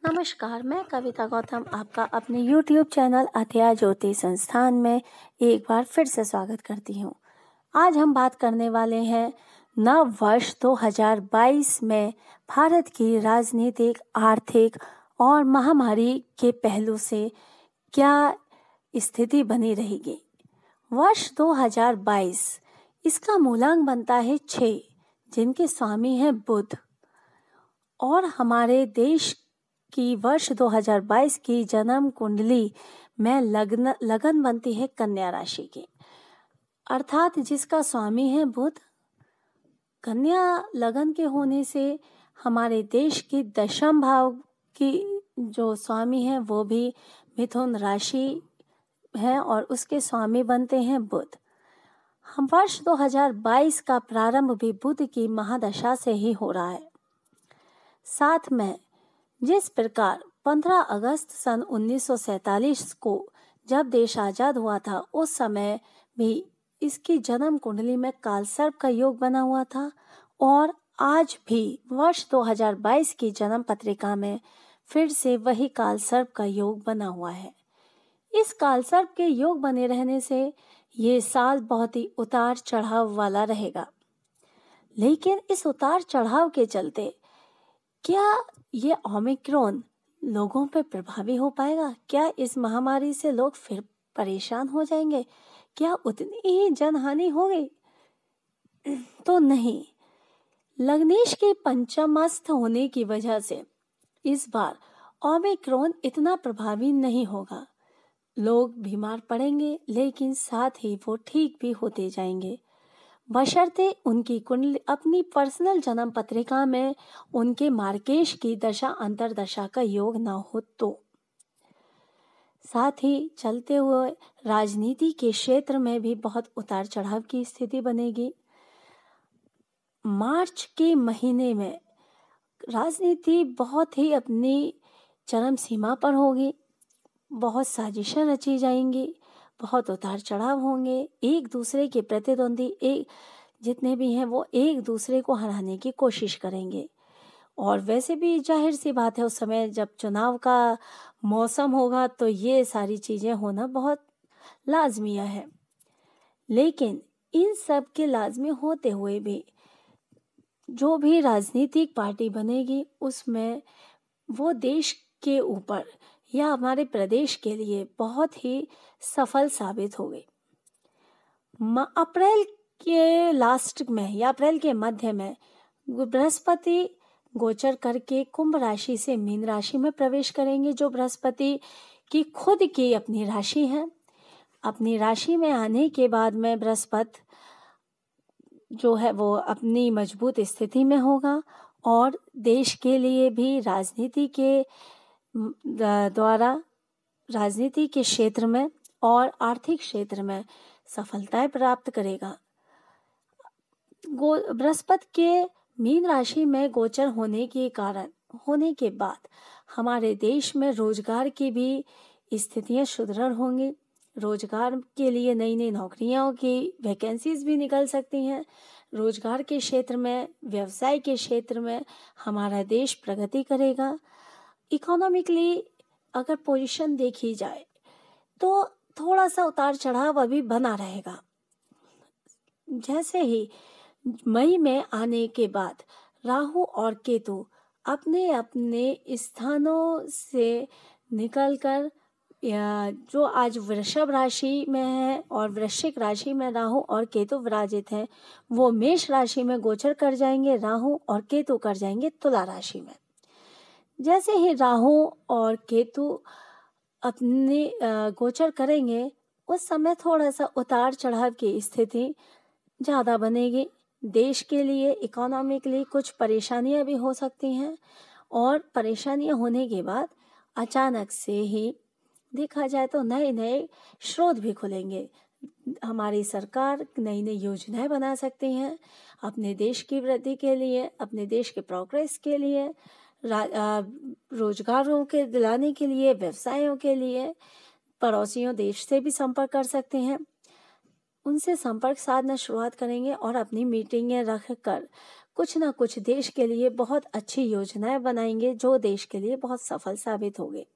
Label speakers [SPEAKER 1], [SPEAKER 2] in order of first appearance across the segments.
[SPEAKER 1] नमस्कार, मैं कविता गौतम आपका अपने YouTube चैनल अथया ज्योति संस्थान में एक बार फिर से स्वागत करती हूँ। आज हम बात करने वाले हैं नव वर्ष 2022 में भारत की राजनीतिक, आर्थिक और महामारी के पहलू से क्या स्थिति बनी रहेगी। वर्ष 2022 इसका मूलांक बनता है 6, जिनके स्वामी हैं बुध, और हमारे देश की वर्ष 2022 की जन्म कुंडली में लगन बनती है कन्या राशि की, अर्थात जिसका स्वामी है बुध। कन्या लगन के होने से हमारे देश की दशम भाव की जो स्वामी है वो भी मिथुन राशि है और उसके स्वामी बनते हैं बुध। हम वर्ष 2022 का प्रारंभ भी बुध की महादशा से ही हो रहा है। साथ में जिस प्रकार 15 अगस्त सन 1947 को जब देश आज़ाद हुआ था, उस समय भी इसकी जन्म कुंडली में कालसर्प का योग बना हुआ था, और आज भी वर्ष 2022 की जन्म पत्रिका में फिर से वही कालसर्प का योग बना हुआ है। इस कालसर्प के योग बने रहने से ये साल बहुत ही उतार चढ़ाव वाला रहेगा। लेकिन इस उतार चढ़ाव के चलते क्या ये ओमिक्रॉन लोगों पर प्रभावी हो पाएगा? क्या इस महामारी से लोग फिर परेशान हो जाएंगे? क्या उतनी ही जनहानि होगी? तो नहीं। लग्नेश के पंचमस्थ होने की वजह से इस बार ओमिक्रॉन इतना प्रभावी नहीं होगा। लोग बीमार पड़ेंगे, लेकिन साथ ही वो ठीक भी होते जाएंगे, बशर्ते उनकी कुंडली अपनी पर्सनल जन्म पत्रिका में उनके मार्केश की दशा अंतरदशा का योग न हो तो। साथ ही चलते हुए राजनीति के क्षेत्र में भी बहुत उतार चढ़ाव की स्थिति बनेगी। मार्च के महीने में राजनीति बहुत ही अपनी चरम सीमा पर होगी। बहुत साजिशें रची जाएंगी, बहुत उतार चढ़ाव होंगे। एक दूसरे के प्रतिद्वंदी जितने भी हैं वो एक दूसरे को हराने की कोशिश करेंगे, और वैसे भी जाहिर सी बात है उस समय जब चुनाव का मौसम होगा तो ये सारी चीज़ें होना बहुत लाजमिया है। लेकिन इन सब के लाजमी होते हुए भी जो भी राजनीतिक पार्टी बनेगी उसमें वो देश के ऊपर या हमारे प्रदेश के लिए बहुत ही सफल साबित होगी। अप्रैल के लास्ट में या अप्रैल के मध्य में बृहस्पति गोचर करके कुंभ राशि से मीन राशि में प्रवेश करेंगे, जो बृहस्पति की खुद की अपनी राशि है। अपनी राशि में आने के बाद में बृहस्पति जो है वो अपनी मजबूत स्थिति में होगा, और देश के लिए भी राजनीति के द्वारा राजनीति के क्षेत्र में और आर्थिक क्षेत्र में सफलताएं प्राप्त करेगा। बृहस्पति के मीन राशि में गोचर होने के बाद हमारे देश में रोजगार की भी स्थितियां सुदृढ़ होंगी। रोजगार के लिए नई नई नौकरियों की वैकेंसीज भी निकल सकती हैं। रोजगार के क्षेत्र में, व्यवसाय के क्षेत्र में हमारा देश प्रगति करेगा। इकोनॉमिकली अगर पोजीशन देखी जाए तो थोड़ा सा उतार चढ़ाव अभी बना रहेगा। जैसे ही मई में आने के बाद राहु और केतु अपने अपने स्थानों से निकलकर, जो आज वृषभ राशि में है और वृश्चिक राशि में राहु और केतु विराजित हैं, वो मेष राशि में गोचर कर जाएंगे। राहु और केतु कर जाएंगे तुला राशि में। जैसे ही राहु और केतु अपने गोचर करेंगे उस समय थोड़ा सा उतार चढ़ाव की स्थिति ज़्यादा बनेगी। देश के लिए इकोनॉमिकली कुछ परेशानियां भी हो सकती हैं, और परेशानियां होने के बाद अचानक से ही देखा जाए तो नए नए स्रोत भी खुलेंगे। हमारी सरकार नई नई योजनाएं बना सकती हैं अपने देश की वृद्धि के लिए, अपने देश के प्रोग्रेस के लिए, रोजगारों के दिलाने के लिए, व्यवसायों के लिए। पड़ोसियों देश से भी संपर्क कर सकते हैं, उनसे संपर्क साधना शुरुआत करेंगे और अपनी मीटिंगें रख कर कुछ ना कुछ देश के लिए बहुत अच्छी योजनाएं बनाएंगे जो देश के लिए बहुत सफल साबित होंगे।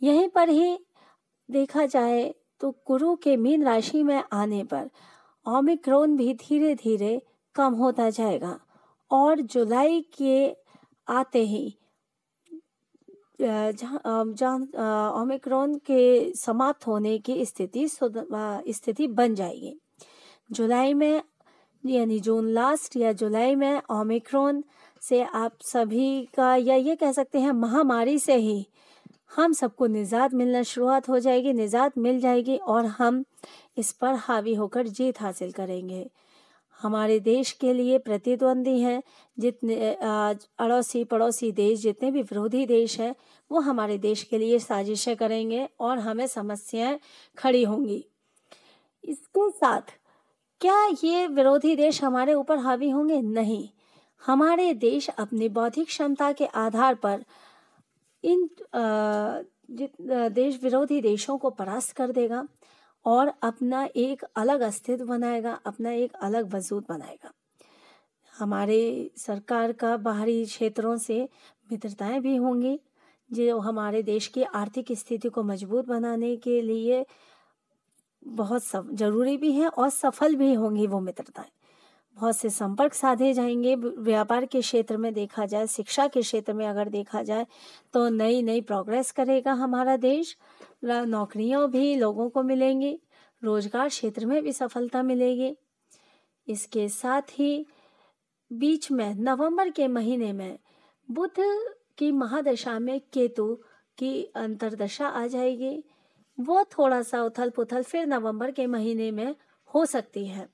[SPEAKER 1] यहीं पर ही देखा जाए तो गुरु के मीन राशि में आने पर ओमिक्रॉन भी धीरे धीरे कम होता जाएगा और जुलाई के आते ही जहाँ ओमिक्रॉन के समाप्त होने की स्थिति बन जाएगी। जुलाई में यानी जून लास्ट या जुलाई में ओमिक्रॉन से आप सभी का, या ये कह सकते हैं महामारी से ही हम सबको निजात मिलना शुरुआत हो जाएगी, निजात मिल जाएगी और हम इस पर हावी होकर जीत हासिल करेंगे। हमारे देश के लिए प्रतिद्वंदी हैं जितने अड़ोसी पड़ोसी देश, जितने भी विरोधी देश हैं, वो हमारे देश के लिए साजिशें करेंगे और हमें समस्याएं खड़ी होंगी। इसके साथ क्या ये विरोधी देश हमारे ऊपर हावी होंगे? नहीं, हमारे देश अपनी बौद्धिक क्षमता के आधार पर इन देश विरोधी देशों को परास्त कर देगा और अपना एक अलग अस्तित्व बनाएगा, अपना एक अलग वजूद बनाएगा। हमारे सरकार का बाहरी क्षेत्रों से मित्रताएं भी होंगी जो हमारे देश की आर्थिक स्थिति को मजबूत बनाने के लिए बहुत जरूरी भी हैं और सफल भी होंगी वो मित्रताएं। बहुत से संपर्क साधे जाएंगे। व्यापार के क्षेत्र में देखा जाए, शिक्षा के क्षेत्र में अगर देखा जाए तो नई नई प्रोग्रेस करेगा हमारा देश। नौकरियां भी लोगों को मिलेंगी, रोजगार क्षेत्र में भी सफलता मिलेगी। इसके साथ ही बीच में नवंबर के महीने में बुध की महादशा में केतु की अंतर्दशा आ जाएगी। वो थोड़ा सा उथल पुथल फिर नवंबर के महीने में हो सकती है,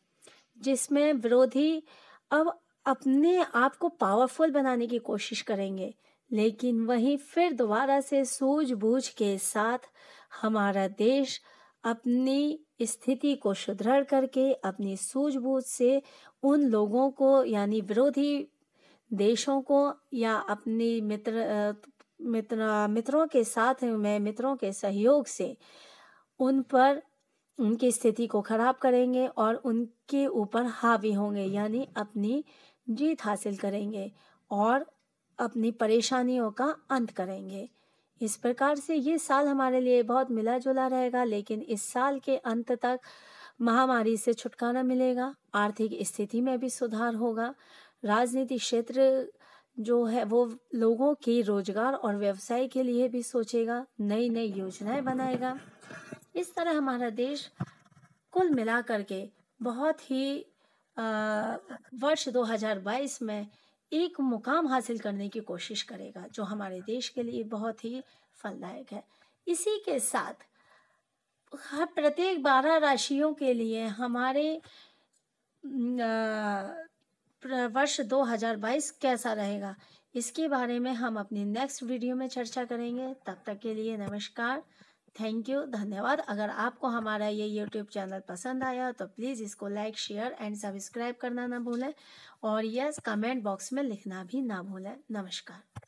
[SPEAKER 1] जिसमें विरोधी अब अपने आप को पावरफुल बनाने की कोशिश करेंगे, लेकिन वहीं फिर दोबारा से सूझबूझ के साथ हमारा देश अपनी स्थिति को सुदृढ़ करके अपनी सूझबूझ से उन लोगों को, यानी विरोधी देशों को, या अपनी मित्रों के साथ में मित्रों के सहयोग से उन पर उनकी स्थिति को खराब करेंगे और उनके ऊपर हावी होंगे, यानी अपनी जीत हासिल करेंगे और अपनी परेशानियों का अंत करेंगे। इस प्रकार से ये साल हमारे लिए बहुत मिला जुला रहेगा, लेकिन इस साल के अंत तक महामारी से छुटकारा मिलेगा, आर्थिक स्थिति में भी सुधार होगा, राजनीतिक क्षेत्र जो है वो लोगों की रोजगार और व्यवसाय के लिए भी सोचेगा, नई नई योजनाएं बनाएगा। इस तरह हमारा देश कुल मिलाकर के बहुत ही वर्ष 2022 में एक मुकाम हासिल करने की कोशिश करेगा, जो हमारे देश के लिए बहुत ही फलदायक है। इसी के साथ हर प्रत्येक 12 राशियों के लिए हमारे वर्ष 2022 कैसा रहेगा, इसके बारे में हम अपनी नेक्स्ट वीडियो में चर्चा करेंगे। तब तक के लिए नमस्कार, थैंक यू, धन्यवाद। अगर आपको हमारा ये YouTube चैनल पसंद आया तो प्लीज़ इसको लाइक, शेयर एंड सब्सक्राइब करना ना भूलें और यस कमेंट बॉक्स में लिखना भी ना भूलें। नमस्कार।